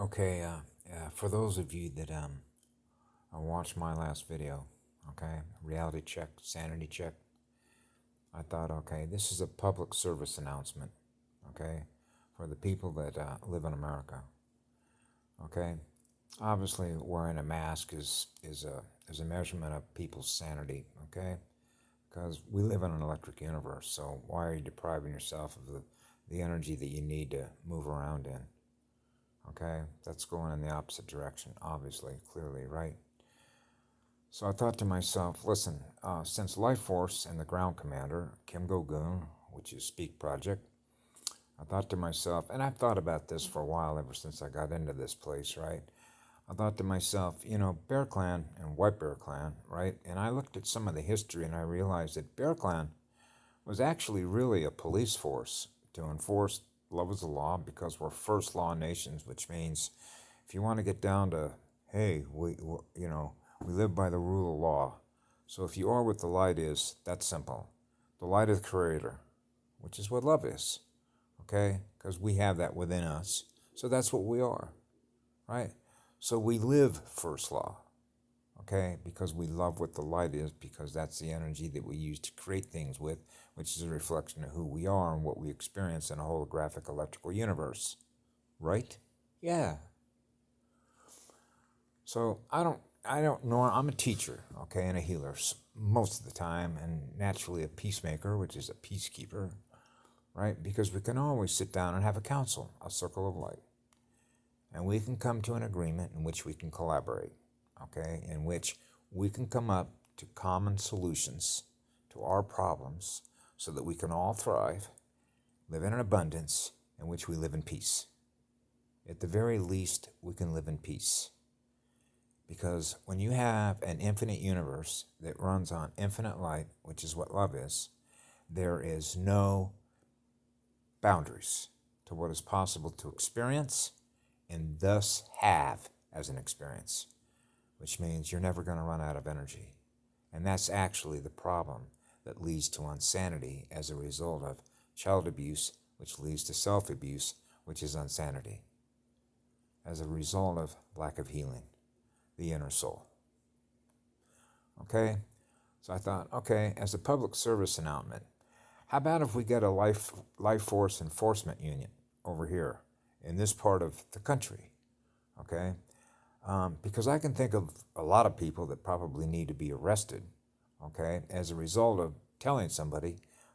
Okay, for those of you that watched my last video, okay, reality check, sanity check, I thought, okay, this is a public service announcement, okay, for the people that live in America, okay. Obviously, wearing a mask is a measurement of people's sanity, okay, because we live in an electric universe. So why are you depriving yourself of the energy that you need to move around in? Okay, that's going in the opposite direction, obviously, clearly, right? So I thought to myself, listen, since Life Force and the ground commander, Kim Go-Goon, which is Speak Project, I thought to myself, and I've thought about this for a while ever since I got into this place, right? I thought to myself, Bear Clan and White Bear Clan, right? And I looked at some of the history and I realized that Bear Clan was actually really a police force to enforce love is the law because we're first law nations, which means if you want to get down to, hey, we live by the rule of law. So if you are what the light is, that's simple. The light of the Creator, which is what love is, okay? Because we have that within us. So that's what we are, right? So we live first law, okay? Because we love what the light is, because that's the energy that we use to create things with, which is a reflection of who we are and what we experience in a holographic electrical universe, right? Yeah. So I don't know. I'm a teacher, okay, and a healer most of the time, and naturally a peacemaker, which is a peacekeeper, right? Because we can always sit down and have a council, a circle of light, and we can come to an agreement in which we can collaborate, okay, in which we can come up to common solutions to our problems so that we can all thrive, live in an abundance in which we live in peace. At the very least, we can live in peace. Because when you have an infinite universe that runs on infinite light, which is what love is, there is no boundaries to what is possible to experience and thus have as an experience, which means you're never going to run out of energy. And that's actually the problem that leads to insanity as a result of child abuse, which leads to self-abuse, which is insanity, as a result of lack of healing, the inner soul. Okay? So I thought, okay, as a public service announcement, how about if we get a life force enforcement unit over here in this part of the country? Okay? Because I can think of a lot of people that probably need to be arrested, okay, as a result of telling somebody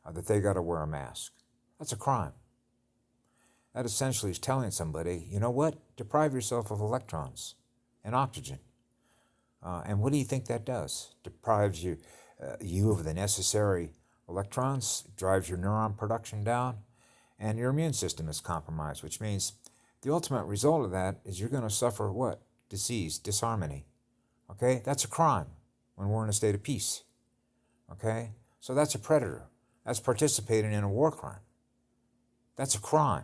that they got to wear a mask. That's a crime. That essentially is telling somebody, you know what? Deprive yourself of electrons and oxygen. And what do you think that does? Deprives you of the necessary electrons, drives your neuron production down, and your immune system is compromised, which means the ultimate result of that is you're going to suffer what? Disease, disharmony. Okay? That's a crime when we're in a state of peace. Okay? So that's a predator. That's participating in a war crime. That's a crime.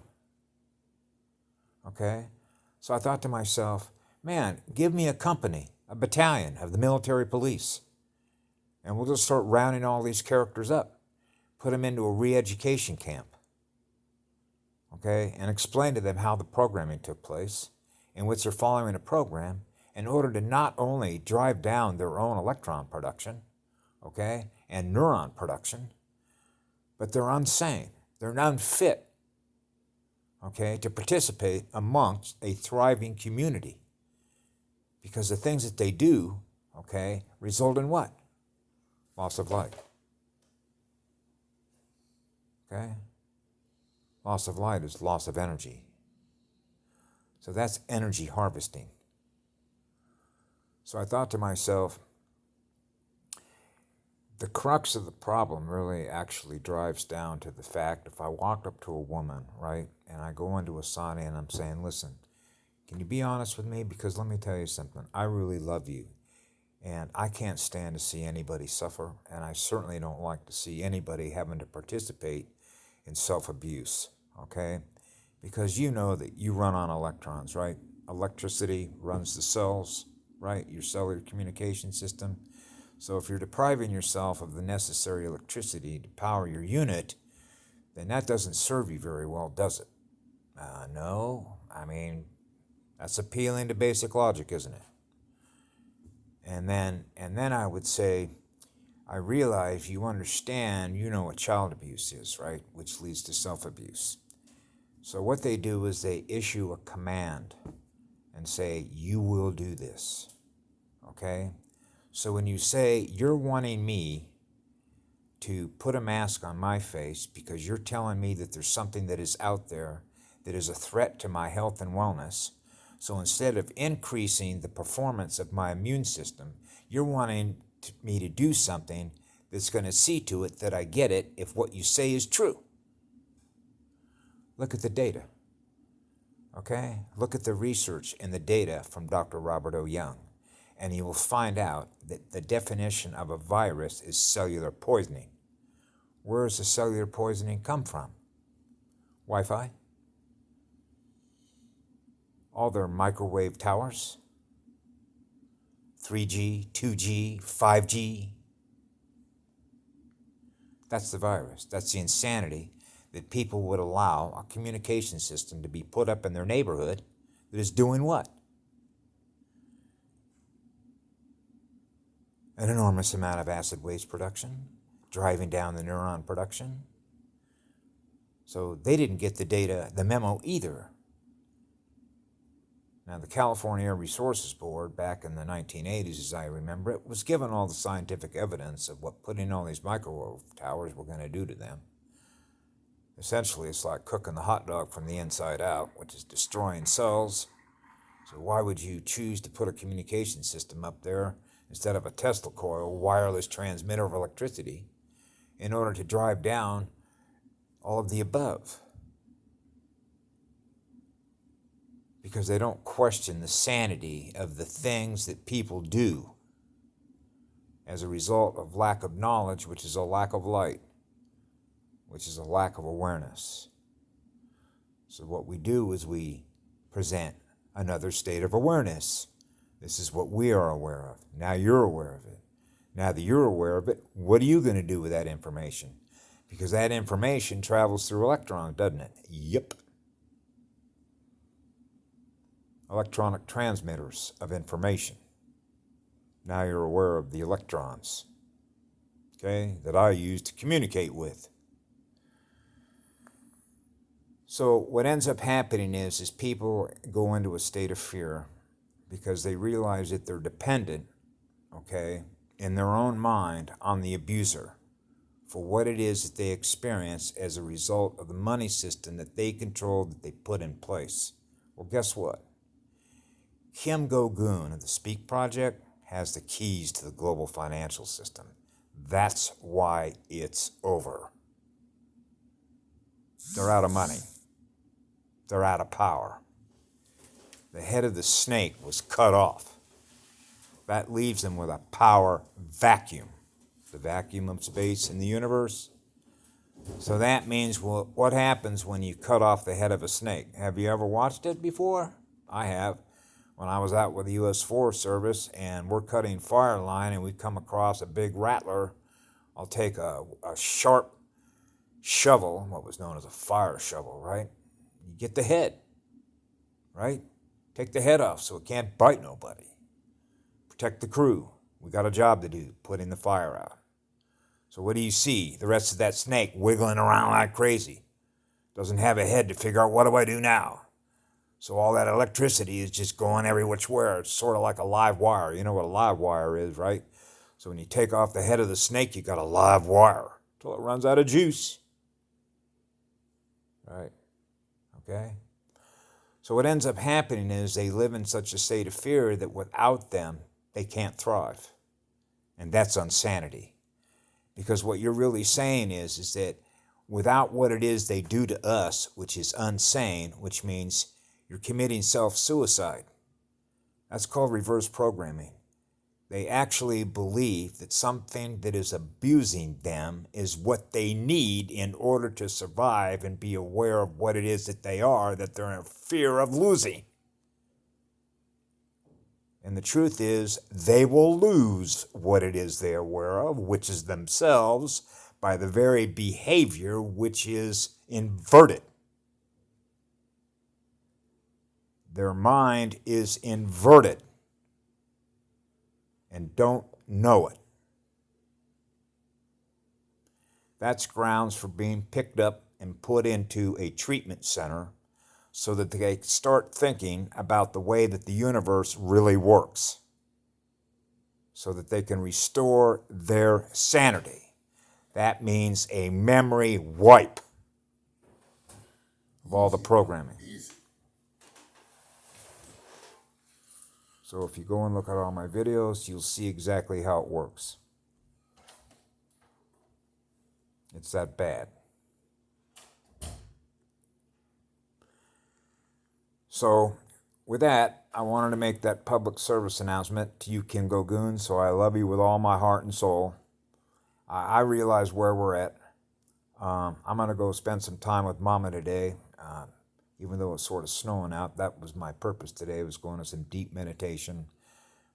Okay? So I thought to myself, man, give me a company, a battalion of the military police, and we'll just start rounding all these characters up, put them into a re-education camp, okay, and explain to them how the programming took place, in which they're following a program in order to not only drive down their own electron production, okay, and neuron production, but they're unsane, they're unfit, okay, to participate amongst a thriving community. Because the things that they do, okay, result in what? Loss of light. Okay? Loss of light is loss of energy. So that's energy harvesting. So I thought to myself, the crux of the problem really actually drives down to the fact if I walk up to a woman, right, and I go into a sani and I'm saying, listen, can you be honest with me? Because let me tell you something, I really love you. And I can't stand to see anybody suffer, and I certainly don't like to see anybody having to participate in self-abuse, okay? Because you know that you run on electrons, right? Electricity runs the cells, right? Your cellular communication system. So if you're depriving yourself of the necessary electricity to power your unit, then that doesn't serve you very well, does it? No, I mean, That's appealing to basic logic, isn't it? And then I would say, I realize you understand, you know what child abuse is, right? Which leads to self-abuse. So what they do is they issue a command and say, you will do this, okay? So when you say, you're wanting me to put a mask on my face because you're telling me that there's something that is out there that is a threat to my health and wellness, so instead of increasing the performance of my immune system, you're wanting me to do something that's going to see to it that I get it if what you say is true. Look at the data, okay? Look at the research and the data from Dr. Robert O. Young, and you will find out that the definition of a virus is cellular poisoning. Where does the cellular poisoning come from? Wi-Fi? All their microwave towers? 3G, 2G, 5G? That's the virus. That's the insanity that people would allow a communication system to be put up in their neighborhood that is doing what? An enormous amount of acid waste production, driving down the neuron production. So they didn't get the data, the memo either. Now, the California Air Resources Board, back in the 1980s, as I remember it, was given all the scientific evidence of what putting all these microwave towers were going to do to them. Essentially, it's like cooking the hot dog from the inside out, which is destroying cells. So why would you choose to put a communication system up there instead of a Tesla coil, wireless transmitter of electricity, in order to drive down all of the above? Because they don't question the sanity of the things that people do as a result of lack of knowledge, which is a lack of light, which is a lack of awareness. So what we do is we present another state of awareness. This is what we are aware of. Now you're aware of it. Now that you're aware of it, what are you going to do with that information? Because that information travels through electrons, doesn't it? Yep. Electronic transmitters of information. Now you're aware of the electrons, okay, that I use to communicate with. So what ends up happening is people go into a state of fear because they realize that they're dependent, okay, in their own mind on the abuser for what it is that they experience as a result of the money system that they control, that they put in place. Well, guess what? Kim Go-Goon of the Speak Project has the keys to the global financial system. That's why it's over. They're out of money. They're out of power. The head of the snake was cut off. That leaves them with a power vacuum, the vacuum of space in the universe. So that means, well, what happens when you cut off the head of a snake? Have you ever watched it before? I have. When I was out with the U.S. Forest Service and we're cutting fire line and we come across a big rattler, I'll take a sharp shovel, what was known as a fire shovel, right? You get the head, right? Take the head off so it can't bite nobody. Protect the crew. We got a job to do, putting the fire out. So what do you see? The rest of that snake wiggling around like crazy. Doesn't have a head to figure out, what do I do now? So all that electricity is just going every which way. It's sort of like a live wire. You know what a live wire is, right? So when you take off the head of the snake, you got a live wire until it runs out of juice. Right? Okay? So what ends up happening is they live in such a state of fear that without them, they can't thrive. And that's insanity. Because what you're really saying is that without what it is they do to us, which is unsane, which means you're committing self-suicide. That's called reverse programming. They actually believe that something that is abusing them is what they need in order to survive and be aware of what it is that they are, that they're in fear of losing. And the truth is, they will lose what it is they're aware of, which is themselves, by the very behavior which is inverted. their mind is inverted and don't know it. That's grounds for being picked up and put into a treatment center so that they start thinking about the way that the universe really works, so that they can restore their sanity. That means a memory wipe of all the programming. So if you go and look at all my videos, you'll see exactly how it works. It's that bad. So with that, I wanted to make that public service announcement to you, Kim Gogoon. So I love you with all my heart and soul. I realize where we're at. I'm going to go spend some time with Mama today. Even though it's sort of snowing out, that was my purpose today, was going to some deep meditation